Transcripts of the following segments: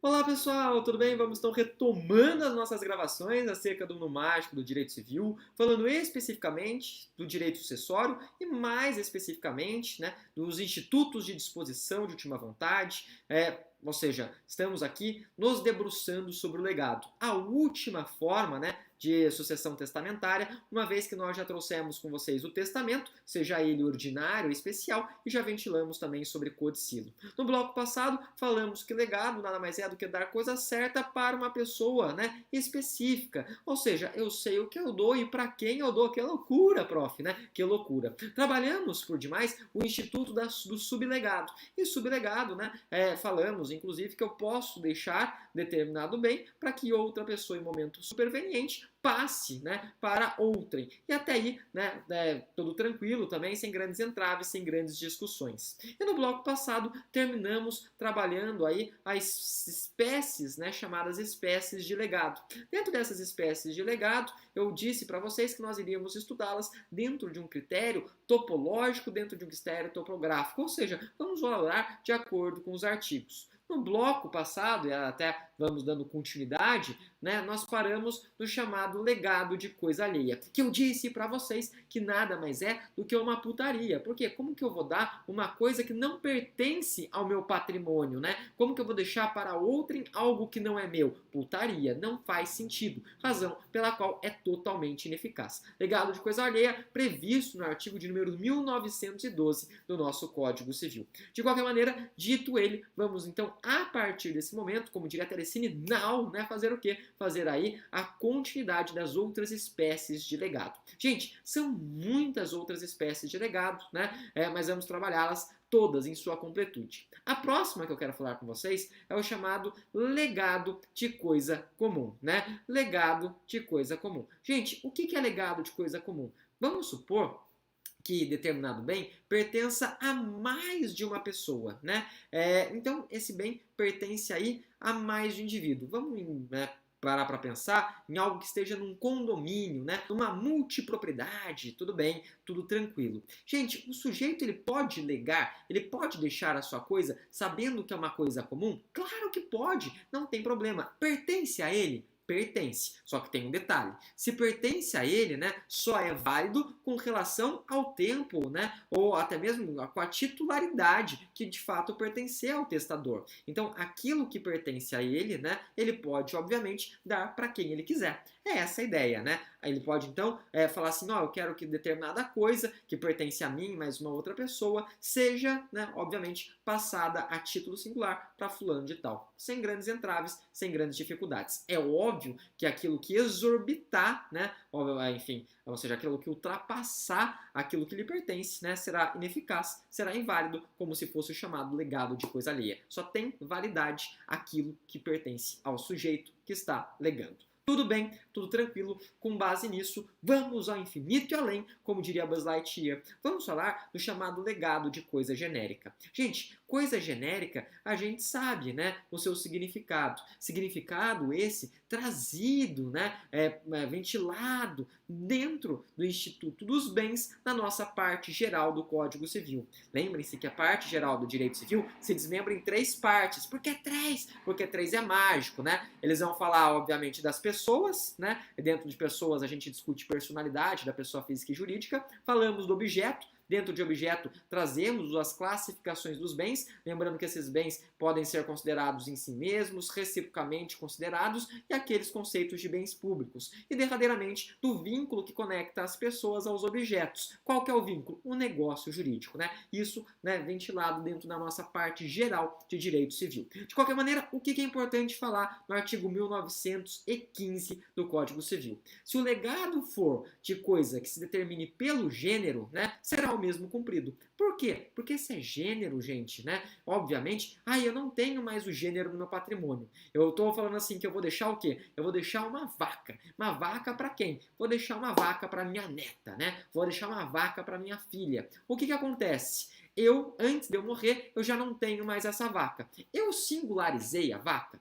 Olá pessoal, tudo bem? Vamos então retomando as nossas gravações acerca do mundo mágico do direito civil, falando especificamente do direito sucessório e mais especificamente, dos institutos de disposição de última vontade, ou seja, estamos aqui nos debruçando sobre o legado. A última forma, de sucessão testamentária, uma vez que nós já trouxemos com vocês o testamento, seja ele ordinário ou especial, e já ventilamos também sobre codicilo. No bloco passado, falamos que legado nada mais é do que dar coisa certa para uma pessoa, específica. Ou seja, eu sei o que eu dou e para quem eu dou. Que loucura, prof, Que loucura. Trabalhamos, por demais, o Instituto do Sublegado. E sublegado, falamos, inclusive, que eu posso deixar determinado bem para que outra pessoa, em momento superveniente, passe, para outrem. E até aí, tudo tranquilo também, sem grandes entraves, sem grandes discussões. E no bloco passado, terminamos trabalhando aí as espécies, chamadas espécies de legado. Dentro dessas espécies de legado, eu disse para vocês que nós iríamos estudá-las dentro de um critério topológico, dentro de um critério topográfico, ou seja, vamos valorar de acordo com os artigos. No bloco passado, e até vamos dando continuidade, nós paramos no chamado legado de coisa alheia, que eu disse para vocês que nada mais é do que uma putaria. Porque como que eu vou dar uma coisa que não pertence ao meu patrimônio, Como que eu vou deixar para outrem algo que não é meu? Putaria, não faz sentido. Razão pela qual é totalmente ineficaz. Legado de coisa alheia previsto no artigo de número 1912 do nosso Código Civil. De qualquer maneira, dito ele, vamos então a partir desse momento, como diria Teresine, now, fazer o quê? Fazer aí a continuidade das outras espécies de legado. Gente, são muitas outras espécies de legado, mas vamos trabalhá-las todas em sua completude. A próxima que eu quero falar com vocês é o chamado legado de coisa comum, Legado de coisa comum. Gente, o que é legado de coisa comum? Vamos supor que determinado bem pertença a mais de uma pessoa, então, esse bem pertence aí a mais de um indivíduo. Vamos, parar para pensar em algo que esteja num condomínio, numa multipropriedade, tudo bem, tudo tranquilo. Gente, o sujeito ele pode legar, ele pode deixar a sua coisa sabendo que é uma coisa comum? Claro que pode, não tem problema. Pertence a ele? Pertence. Só que tem um detalhe. Se pertence a ele, só é válido com relação ao tempo, ou até mesmo com a titularidade que de fato pertencer ao testador. Então, aquilo que pertence a ele, ele pode, obviamente, dar para quem ele quiser. É essa a ideia, Ele pode, então, falar assim, eu quero que determinada coisa que pertence a mim, mais uma outra pessoa, seja, obviamente, passada a título singular para fulano de tal. Sem grandes entraves, sem grandes dificuldades. É óbvio que aquilo que exorbitar, enfim, ou seja, aquilo que ultrapassar aquilo que lhe pertence, será ineficaz, será inválido, como se fosse o chamado legado de coisa alheia. Só tem validade aquilo que pertence ao sujeito que está legando. Tudo bem, tudo tranquilo, com base nisso, vamos ao infinito e além, como diria Buzz Lightyear. Vamos falar do chamado legado de coisa genérica. Gente, coisa genérica, a gente sabe, o seu significado. Significado esse trazido, ventilado dentro do Instituto dos Bens na nossa parte geral do Código Civil. Lembrem-se que a parte geral do Direito Civil se desmembra em três partes. Por que três? Porque três é mágico, Eles vão falar, obviamente, das pessoas, Dentro de pessoas a gente discute personalidade da pessoa física e jurídica. Falamos do objeto. Dentro de objeto, trazemos as classificações dos bens, lembrando que esses bens podem ser considerados em si mesmos, reciprocamente considerados, e aqueles conceitos de bens públicos. E, derradeiramente, do vínculo que conecta as pessoas aos objetos. Qual que é o vínculo? O negócio jurídico. Isso ventilado dentro da nossa parte geral de direito civil. De qualquer maneira, o que é importante falar no artigo 1915 do Código Civil? Se o legado for de coisa que se determine pelo gênero, será o mesmo cumprido. Por quê? Porque se é gênero, gente, Obviamente, eu não tenho mais o gênero no meu patrimônio. Eu estou falando assim que eu vou deixar o quê? Eu vou deixar uma vaca. Uma vaca para quem? Vou deixar uma vaca para minha neta, Vou deixar uma vaca para minha filha. O que acontece? Antes de eu morrer, eu já não tenho mais essa vaca. Eu singularizei a vaca,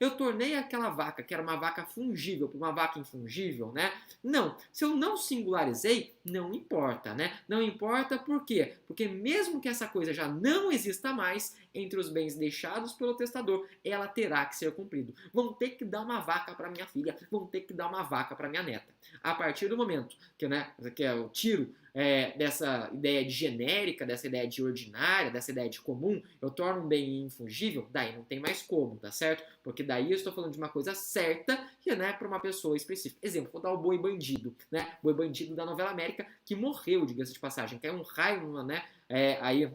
Eu tornei aquela vaca, que era uma vaca fungível, para uma vaca infungível, Não. Se eu não singularizei, não importa, Não importa por quê? Porque mesmo que essa coisa já não exista mais, entre os bens deixados pelo testador, ela terá que ser cumprida. Vão ter que dar uma vaca para minha filha, vão ter que dar uma vaca para minha neta. A partir do momento que eu tiro dessa ideia de genérica, dessa ideia de ordinária, dessa ideia de comum, eu torno um bem infungível, daí não tem mais como, tá certo? Porque daí eu estou falando de uma coisa certa que, né, para uma pessoa específica. Exemplo, vou dar o boi bandido, né? Boi bandido da novela América, que morreu, diga-se de passagem, caiu um raio, né, aí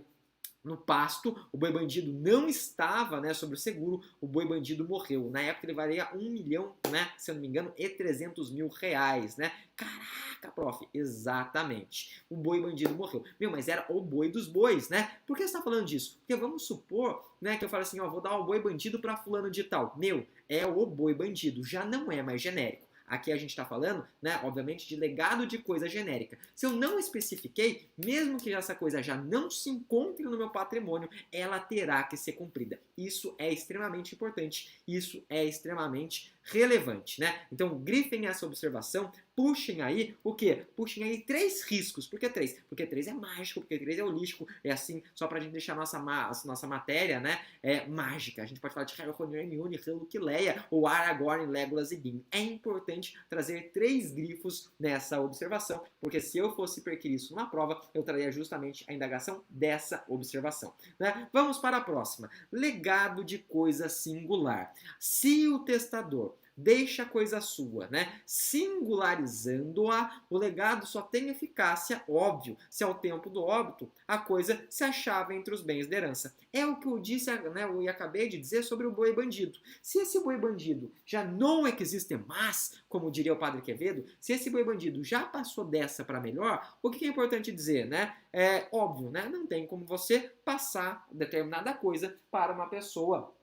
no pasto, o boi bandido não estava, né, sobre o seguro, o boi bandido morreu. Na época ele valia 1 milhão, né, se eu não me engano, e 300 mil reais, né? Caraca, prof, exatamente. O boi bandido morreu. Meu, mas era o boi dos bois, né? Por que você está falando disso? Porque vamos supor, né, que eu falo assim, ó, vou dar o boi bandido para fulano de tal. Meu, é o boi bandido, já não é mais genérico. Aqui a gente está falando, né, obviamente, de legado de coisa genérica. Se eu não especifiquei, mesmo que essa coisa já não se encontre no meu patrimônio, ela terá que ser cumprida. Isso é extremamente importante, isso é extremamente relevante, né? Então, grifem essa observação, puxem aí o quê? Puxem aí 3 riscos. Por que 3? Porque 3 é mágico, porque 3 é holístico, é assim, só pra gente deixar nossa matéria, né, mágica. A gente pode falar de Harry, Hermione, Luke, Leia, ou Aragorn, Legolas e Gimli. É importante trazer 3 grifos nessa observação, porque se eu fosse perquirir isso numa prova, eu traria justamente a indagação dessa observação, né? Vamos para a próxima. Legado de coisa singular. Se o testador deixa a coisa sua, né? Singularizando-a, o legado só tem eficácia, óbvio, se ao tempo do óbito a coisa se achava entre os bens da herança. É o que eu disse, né, eu acabei de dizer sobre o boi bandido. Se esse boi bandido já não existe mais, como diria o padre Quevedo, se esse boi bandido já passou dessa para melhor, o que é importante dizer, né? É óbvio, né? Não tem como você passar determinada coisa para uma pessoa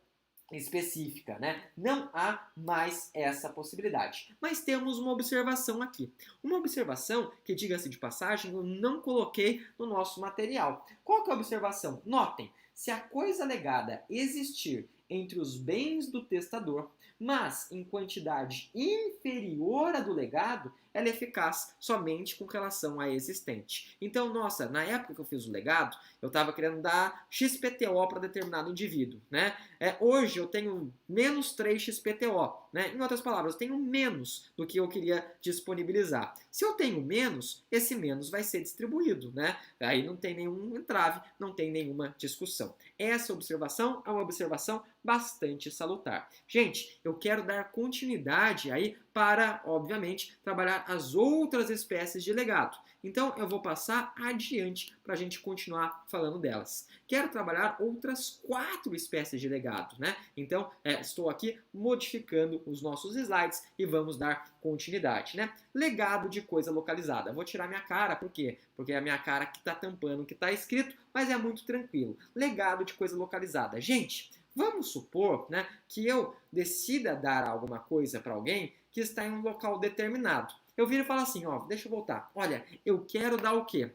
específica, né? Não há mais essa possibilidade. Mas temos uma observação aqui. Uma observação que, diga-se de passagem, eu não coloquei no nosso material. Qual que é a observação? Notem, se a coisa legada existir entre os bens do testador, mas em quantidade inferior à do legado, ela é eficaz somente com relação à existente. Então, nossa, na época que eu fiz o legado, eu estava querendo dar XPTO para determinado indivíduo, né? Hoje eu tenho menos 3 XPTO, né? Em outras palavras, eu tenho menos do que eu queria disponibilizar. Se eu tenho menos, esse menos vai ser distribuído, né? Aí não tem nenhum entrave, não tem nenhuma discussão. Essa observação é uma observação bastante salutar. Gente, eu quero dar continuidade aí para, obviamente, trabalhar as outras espécies de legado. Então, eu vou passar adiante para a gente continuar falando delas. Quero trabalhar outras 4 espécies de legado, né? Então, estou aqui modificando os nossos slides e vamos dar continuidade, né? Legado de coisa localizada. Vou tirar minha cara, por quê? Porque é a minha cara que está tampando o que está escrito, mas é muito tranquilo. Legado de coisa localizada. Gente, vamos supor, né, que eu decida dar alguma coisa para alguém que está em um local determinado. Eu viro e falo assim, ó, deixa eu voltar. Olha, eu quero dar o quê?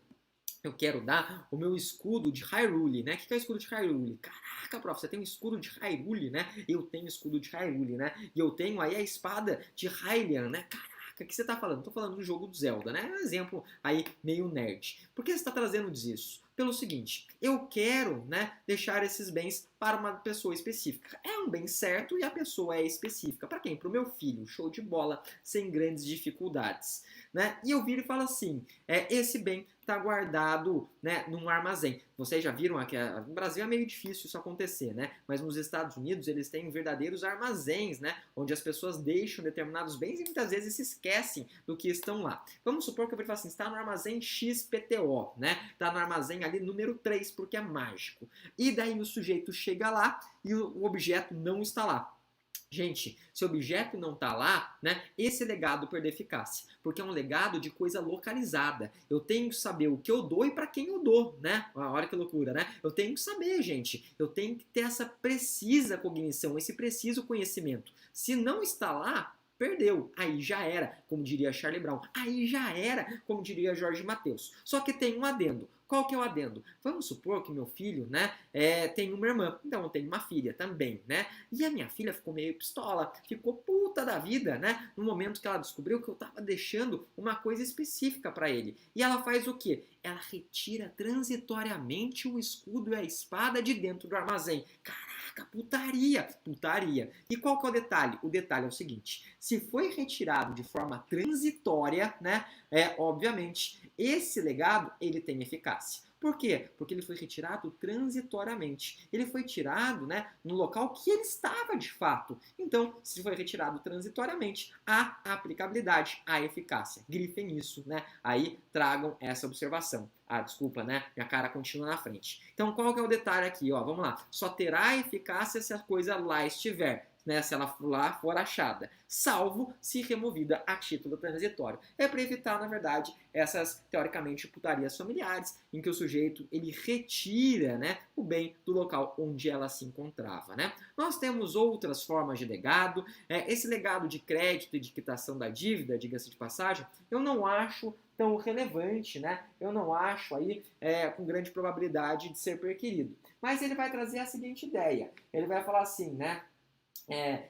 Eu quero dar o meu escudo de Hyrule, né? O que é o escudo de Hyrule? Caraca, prof, você tem um escudo de Hyrule, né? Eu tenho escudo de Hyrule, né? E eu tenho aí a espada de Hylian, né? Caraca, o que você tá falando? Tô falando do jogo do Zelda, né? É um exemplo aí meio nerd. Por que você está trazendo isso? Pelo seguinte, eu quero, né, deixar esses bens para uma pessoa específica. É um bem certo e a pessoa é específica. Para quem? Para o meu filho. Show de bola, sem grandes dificuldades. Né? E eu viro e falo assim, esse bem está guardado, né, num armazém. Vocês já viram aqui, no Brasil é meio difícil isso acontecer, né? Mas nos Estados Unidos eles têm verdadeiros armazéns, né? Onde as pessoas deixam determinados bens e muitas vezes se esquecem do que estão lá. Vamos supor que eu vou falar assim, está no armazém XPTO, né? Está no armazém ali número 3, porque é mágico. E daí o sujeito chega lá e o objeto não está lá. Gente, se o objeto não está lá, né, esse legado perde eficácia, porque é um legado de coisa localizada. Eu tenho que saber o que eu dou e para quem eu dou, né? Olha que loucura, né? Eu tenho que saber, gente. Eu tenho que ter essa precisa cognição, esse preciso conhecimento. Se não está lá, perdeu. Aí já era, como diria Charlie Brown. Aí já era, como diria Jorge Mateus. Só que tem um adendo. Qual que é o adendo? Vamos supor que meu filho, né, tem uma irmã, então eu tenho uma filha também, né? E a minha filha ficou meio pistola, ficou puta da vida, né? No momento que ela descobriu que eu tava deixando uma coisa específica para ele. E ela faz o quê? Ela retira transitoriamente o escudo e a espada de dentro do armazém. Caraca, putaria, putaria. E qual que é o detalhe? O detalhe é o seguinte: se foi retirado de forma transitória, né? Obviamente, esse legado ele tem eficácia. Por quê? Porque ele foi retirado transitoriamente. Ele foi tirado, né, no local que ele estava de fato. Então, se foi retirado transitoriamente, há aplicabilidade, há eficácia. Grifem isso, né? Aí tragam essa observação. Ah, desculpa, né? Minha cara continua na frente. Então, qual que é o detalhe aqui? Ó, vamos lá. Só terá eficácia se a coisa lá estiver. Né, se ela lá for achada, salvo se removida a título transitório. É para evitar, na verdade, essas, teoricamente, putarias familiares, em que o sujeito ele retira, né, o bem do local onde ela se encontrava. Né? Nós temos outras formas de legado. Esse legado de crédito e de quitação da dívida, diga-se de passagem, eu não acho tão relevante, né? Eu não acho aí com grande probabilidade de ser perquirido. Mas ele vai trazer a seguinte ideia. Ele vai falar assim, né?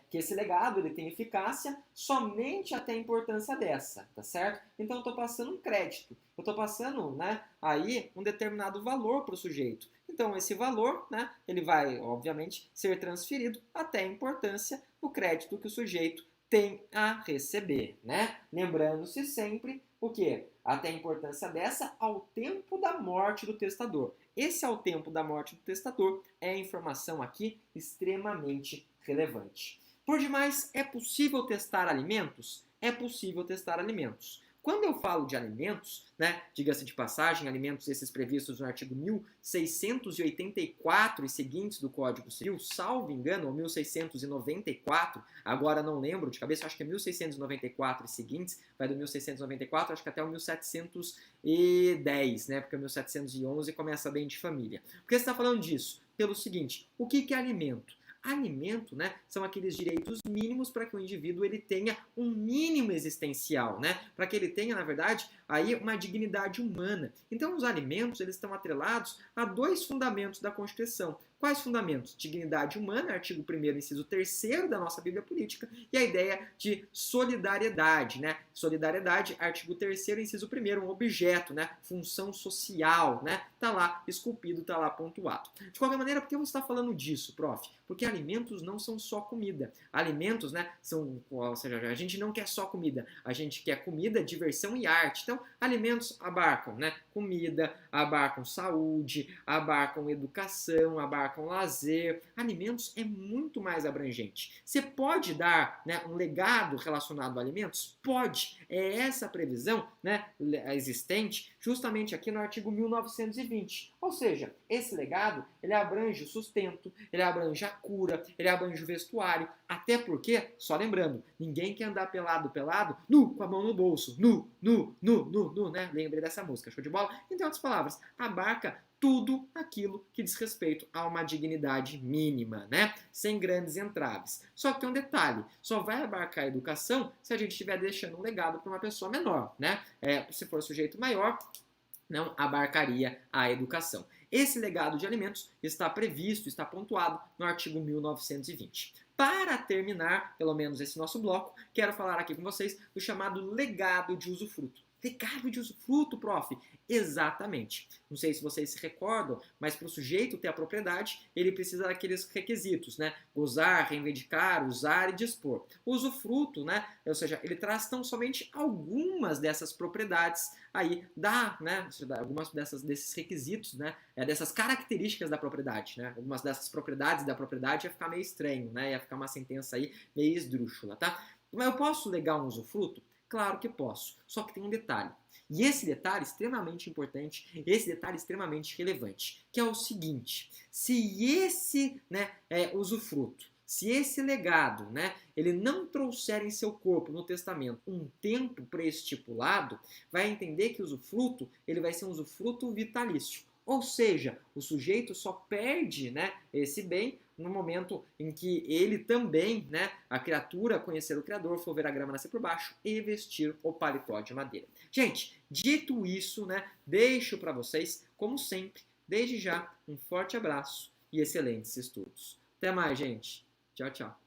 Que esse legado ele tem eficácia somente até a importância dessa, tá certo? Então eu estou passando um crédito, eu estou passando, né, aí um determinado valor para o sujeito. Então esse valor, né, ele vai, obviamente, ser transferido até a importância do crédito que o sujeito tem a receber, né? Lembrando-se sempre o quê? Até a importância dessa ao tempo da morte do testador. Esse ao tempo da morte do testador é informação aqui extremamente relevante. Por demais, é possível testar alimentos? É possível testar alimentos. Quando eu falo de alimentos, né, diga-se de passagem, alimentos esses previstos no artigo 1684 e seguintes do Código Civil, salvo engano, ou 1694, agora não lembro de cabeça, acho que é 1694 e seguintes, vai do 1694, acho que até o 1710, né, porque o 1711 começa bem de família. Por que você está falando disso? Pelo seguinte, o que é alimento? Alimento, né, são aqueles direitos mínimos para que o indivíduo ele tenha um mínimo existencial, né, para que ele tenha, na verdade, aí uma dignidade humana. Então, os alimentos eles estão atrelados a dois fundamentos da Constituição. Quais fundamentos? Dignidade humana, artigo 1º, inciso 3º da nossa Bíblia Política, e a ideia de solidariedade, né? Solidariedade, artigo 3º, inciso 1º, um objeto, né? Função social, né? Tá lá esculpido, tá lá pontuado. De qualquer maneira, por que você está falando disso, prof? Porque alimentos não são só comida. Alimentos, né, são, ou seja, a gente não quer só comida, a gente quer comida, diversão e arte. Então, alimentos abarcam, né, comida, abarcam saúde, abarcam educação, abarcam lazer. Alimentos é muito mais abrangente. Você pode dar, né, um legado relacionado a alimentos? Pode. É essa a previsão, né, existente justamente aqui no artigo 1920. Ou seja, esse legado, ele abrange o sustento, ele abrange a cura, ele abrange o vestuário, até porque, só lembrando, ninguém quer andar pelado, nu, com a mão no bolso, nu, né? Lembrei dessa música, show de bola? Então, em outras palavras, abarca tudo aquilo que diz respeito a uma dignidade mínima, né? Sem grandes entraves. Só que tem um detalhe, só vai abarcar a educação se a gente estiver deixando um legado para uma pessoa menor, né? Se for sujeito maior, não abarcaria a educação. Esse legado de alimentos está previsto, está pontuado no artigo 1920. Para terminar, pelo menos esse nosso bloco, quero falar aqui com vocês do chamado legado de usufruto. Legado de usufruto, prof. Exatamente. Não sei se vocês se recordam, mas para o sujeito ter a propriedade, ele precisa daqueles requisitos, né? Gozar, reivindicar, usar e dispor. O usufruto, né? Ou seja, ele traz tão somente algumas dessas propriedades aí, né? Algumas desses requisitos, né? Dessas características da propriedade, né? Algumas dessas propriedades da propriedade ia ficar meio estranho, né? Ia ficar uma sentença aí meio esdrúxula, tá? Mas eu posso legar um usufruto? Claro que posso, só que tem um detalhe. E esse detalhe é extremamente importante, esse detalhe é extremamente relevante, que é o seguinte: se esse, né, usufruto, se esse legado, né, ele não trouxer em seu corpo, no testamento, um tempo pré-estipulado, vai entender que o usufruto ele vai ser um usufruto vitalício. Ou seja, o sujeito só perde, né, esse bem no momento em que ele também, né, a criatura, conhecer o Criador, for ver a grama nascer por baixo e vestir o paletó de madeira. Gente, dito isso, né, deixo para vocês como sempre, desde já, um forte abraço e excelentes estudos. Até mais, gente. Tchau, tchau.